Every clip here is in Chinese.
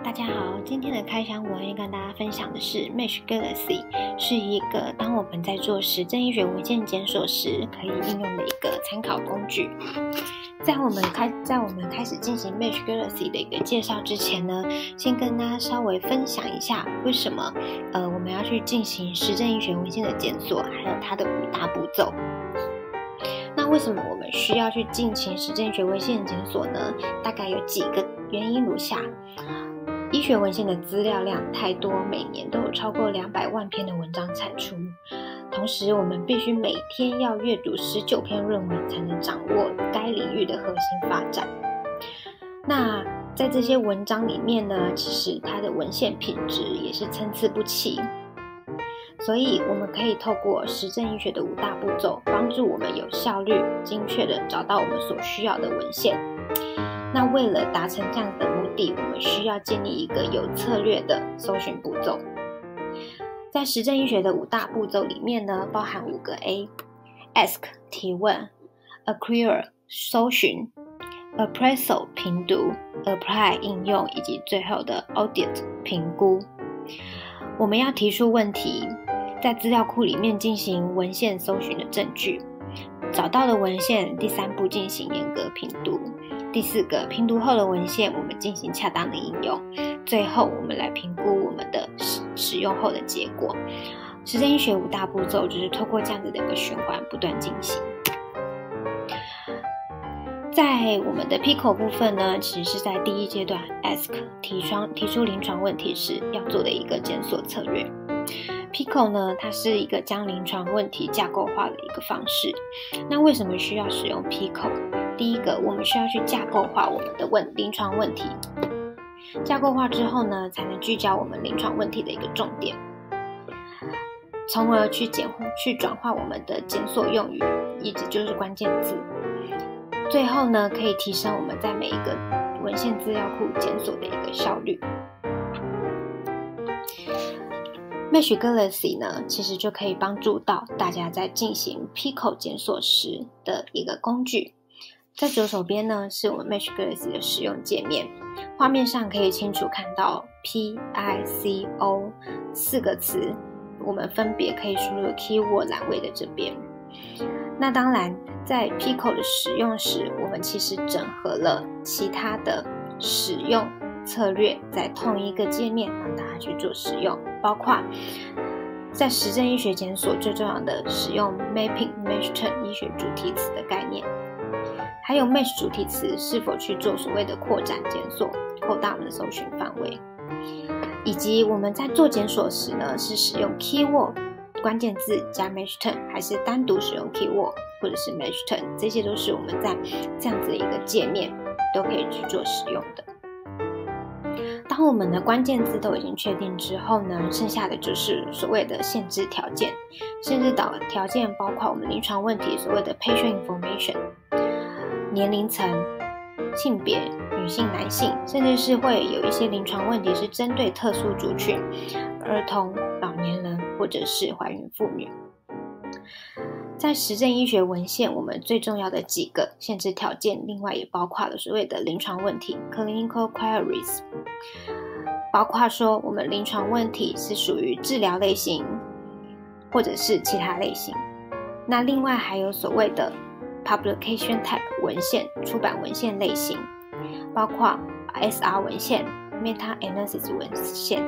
大家好，今天的开箱文要跟大家分享的是 Mesh Galaxy， 是一个当我们在做实证医学文献检索时可以应用的一个参考工具。在我们开始进行 Mesh Galaxy 的一个介绍之前呢，先跟大家稍微分享一下为什么我们要去进行实证医学文献的检索，还有它的5大步骤。那为什么我们需要去进行实证医学文献检索呢？大概有几个原因如下。医学文献的资料量太多，每年都有超过200万篇的文章产出，同时我们必须每天要阅读19篇论文才能掌握该领域的核心发展。那在这些文章里面呢，其实它的文献品质也是参差不齐，所以我们可以透过实证医学的5大步骤，帮助我们有效率、精确的找到我们所需要的文献。那为了达成这样的目的，我们需要建立一个有策略的搜寻步骤。在实证医学的5大步骤里面呢，包含5个 A：Ask 提问， Acquire 搜寻， Appraisal 评读， Apply 应用，以及最后的 Audit 评估。我们要提出问题，在资料库里面进行文献搜寻的证据，找到的文献第3步进行严格评读，第4个评读后的文献我们进行恰当的应用，最后我们来评估我们的使用后的结果。实证医学5大步骤就是透过这样子的一个循环不断进行。在我们的 PICO 部分呢，其实是在第1阶段 Ask 提出临床问题时要做的一个检索策略。PICO 呢，它是一个将临床问题架构化的一个方式。那为什么需要使用 PICO？ 第一个，我们需要去架构化我们的临床问题，架构化之后呢，才能聚焦我们临床问题的一个重点，从而去转化我们的检索用语，以及就是关键字。最后呢，可以提升我们在每一个文献资料库检索的一个效率。Mesh Galaxy 呢，其实就可以帮助到大家在进行 PICO 检索时的一个工具。在左手边呢，是我们 Mesh Galaxy 的使用界面，画面上可以清楚看到 PICO 4个词，我们分别可以输入 keyword 栏位的这边。那当然，在 PICO 的使用时，我们其实整合了其他的使用策略在同一个界面让大家去做使用，包括在实证医学检索最重要的使用 Mapping Mesh Term 医学主题词的概念，还有 Mesh 主题词是否去做所谓的扩展检索，扩大我们的搜寻范围，以及我们在做检索时呢，是使用 Keyword 关键字加 Mesh Term， 还是单独使用 Keyword 或者是 Mesh Term， 这些都是我们在这样子的一个界面都可以去做使用的。当我们的关键字都已经确定之后呢，剩下的就是所谓的限制条件。限制条件包括我们临床问题所谓的 patient information， 年龄层、性别、女性、男性，甚至是会有一些临床问题是针对特殊族群，儿童、老年人或者是怀孕妇女。在实证医学文献，我们最重要的几个限制条件，另外也包括了所谓的临床问题 clinical queries， 包括说我们临床问题是属于治疗类型或者是其他类型。那另外还有所谓的 publication type 文献，出版文献类型，包括 SR 文献、meta-analysis 文献，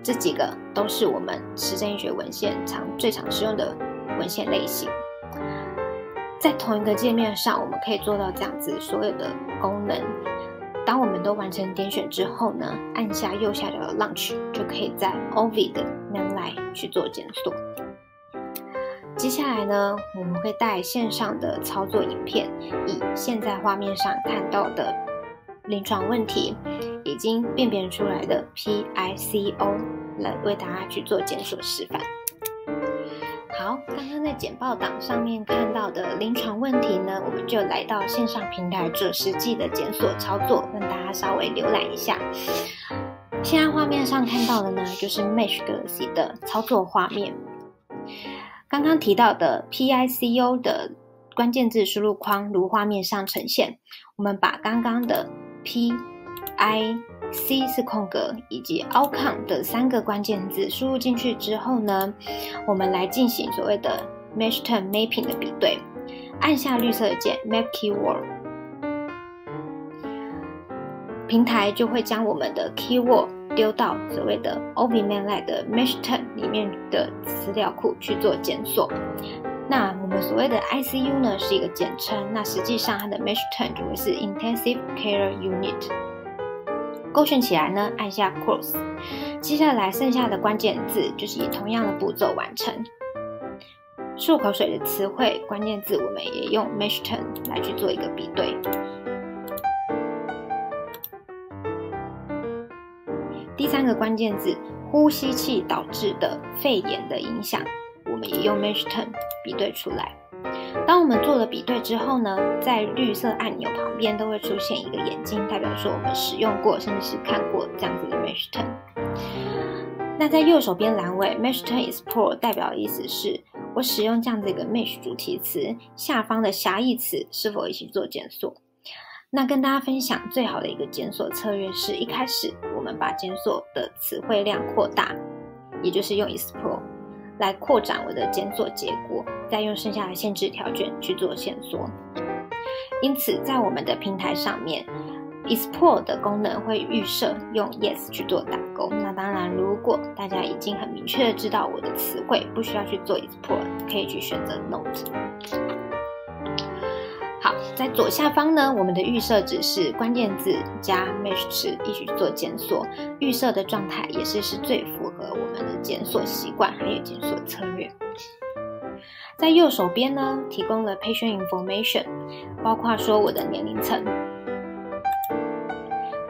这几个都是我们实证医学文献最常使用的文献类型。在同一个界面上，我们可以做到这样子所有的功能。当我们都完成点选之后呢，按下右下角的 Launch， 就可以在 Ovid 的 Mainline 去做检索。接下来呢，我们会带线上的操作影片，以现在画面上看到的临床问题已经辨别出来的 PICO 来为大家去做检索示范。好，刚刚在简报档上面看到的临床问题呢，我们就来到线上平台做实际的检索操作，让大家稍微浏览一下。现在画面上看到的呢，就是 Mesh Galaxy 的操作画面。刚刚提到的 PICO 的关键字输入框如画面上呈现，我们把刚刚的 PICO I、C 是空格以及 outcome 的3个关键字输入进去之后呢，我们来进行所谓的 mesh term mapping 的比对。按下绿色的键 Map Keyword， 平台就会将我们的 keyword 丢到所谓的 OVManLab 的 mesh term 里面的资料库去做检索。那我们所谓的 ICU 呢是一个简称，那实际上它的 mesh term 就会是 Intensive Care Unit。勾选起来呢，按下 Close。接下来剩下的关键字就是以同样的步骤完成。漱口水的词汇关键字，我们也用 mesh term 来去做一个比对。第3个关键字，呼吸器导致的肺炎的影响，我们也用 mesh term 比对出来。当我们做了比对之后呢，在绿色按钮旁边都会出现一个眼睛，代表说我们使用过甚至是看过这样子的 mesh term。那在右手边栏位 mesh term explore 代表的意思是我使用这样子一个 mesh 主题词，下方的狭义词是否一起做检索。那跟大家分享最好的一个检索策略是，一开始我们把检索的词汇量扩大，也就是用 explore 来扩展我的检索结果，再用剩下的限制条件去做线索。因此在我们的平台上面 Explore 的功能会预设用 Yes 去做打勾。那当然如果大家已经很明确的知道我的词汇不需要去做 Explore， 可以去选择 Note。 好，在左下方呢，我们的预设值是关键字加 mesh 值一起去做检索，预设的状态也是最符合我们的检索习惯还有检索策略。在右手边呢，提供了 patient information， 包括说我的年龄层，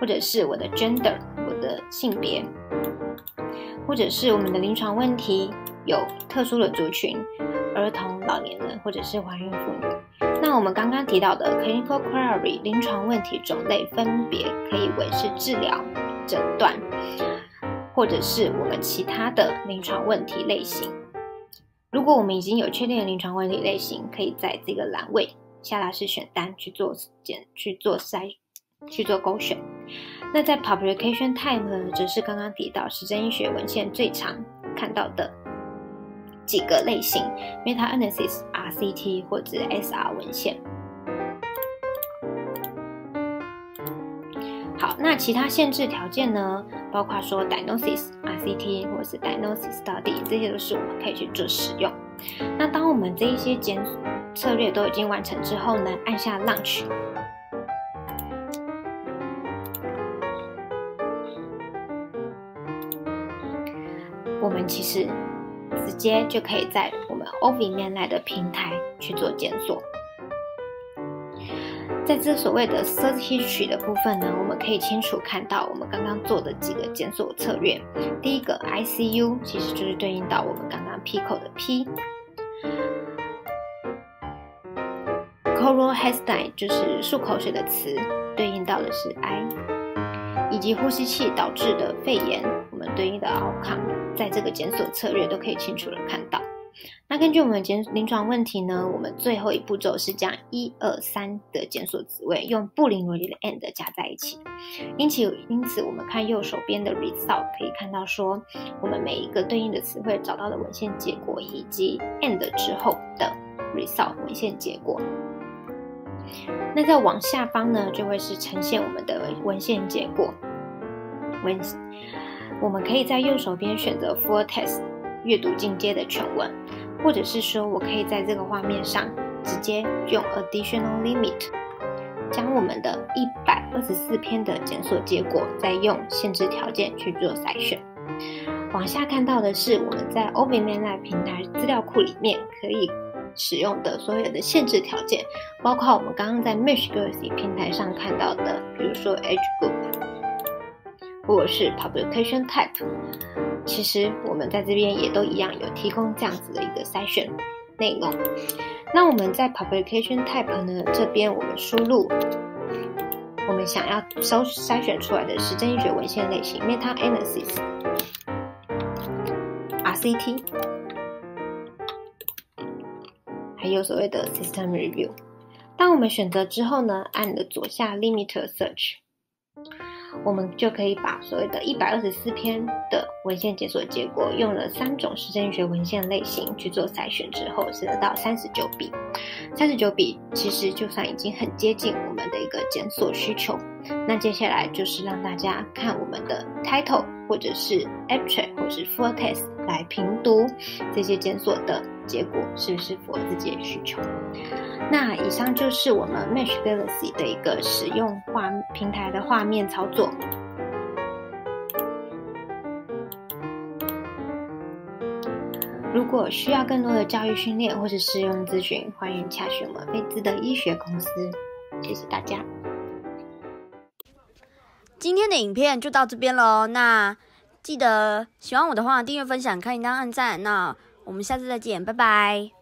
或者是我的 gender， 我的性别，或者是我们的临床问题，有特殊的族群，儿童、老年人或者是怀孕妇女。那我们刚刚提到的 clinical query 临床问题种类分别可以为是治疗、诊断，或者是我们其他的临床问题类型。如果我们已经有确定的临床问题类型，可以在这个栏位下拉式选单去做勾选。那在 publication type 呢，则是刚刚提到实证医学文献最常看到的几个类型 meta-analysis、RCT 或者 SR 文献。好，那其他限制条件呢，包括说 diagnosis、RCT 或者是 diagnosis study， 这些都是我们可以去做使用。那当我们这一些检索策略都已经完成之后呢，按下 Launch。我们其实直接就可以在我们 OVManLab 的平台去做检索。在这所谓的 Search History 的部分呢，我们可以清楚看到我们刚刚做的几个检索策略。第一个 ICU 其实就是对应到我们刚刚 PICO 的 P。Coral Hestine 就是漱口水的词，对应到的是 I。以及呼吸器导致的肺炎，我们对应的 outcome， 在这个检索策略都可以清楚的看到。那根据我们的临床问题呢，我们最后一步骤是将1、2、3的检索词汇用布林逻辑的 and 加在一起。因此我们看右手边的 result 可以看到说，我们每一个对应的词汇找到的文献结果，以及 and 之后的 result 文献结果。那在往下方呢，就会是呈现我们的文献结果。我们可以在右手边选择 Full Text 阅读进阶的全文，或者是说我可以在这个画面上直接用 Additional Limit 将我们的124篇的检索结果再用限制条件去做筛选。往下看到的是我们在 OVManLab 平台资料库里面可以使用的所有的限制条件，包括我们刚刚在 MeshGalaxy 平台上看到的，比如说 Age Group 或者是 Publication Type， 其实我们在这边也都一样有提供这样子的一个筛选内容。那我们在 Publication Type 呢，这边我们输入我们想要筛选出来的实证医学文献类型 Meta-analysis、RCT， 还有所谓的 System Review。当我们选择之后呢，按了左下 Limit Search，我们就可以把所谓的124篇的文献检索结果，用了3种实证医学文献类型去做筛选之后，是得到39笔。39笔其实就算已经很接近我们的一个检索需求。那接下来就是让大家看我们的 title 或者是 abstract 或是 full text 来评读这些检索的结果是不是符合自己的需求。那以上就是我们 Mesh Galaxy 的一个使用平台的画面操作。如果需要更多的教育训练或是实用咨询，欢迎洽询我们菲兹的医学公司。谢谢大家。今天的影片就到这边咯，那记得喜欢我的话订阅分享开铃铛按赞，那我们下次再见，拜拜。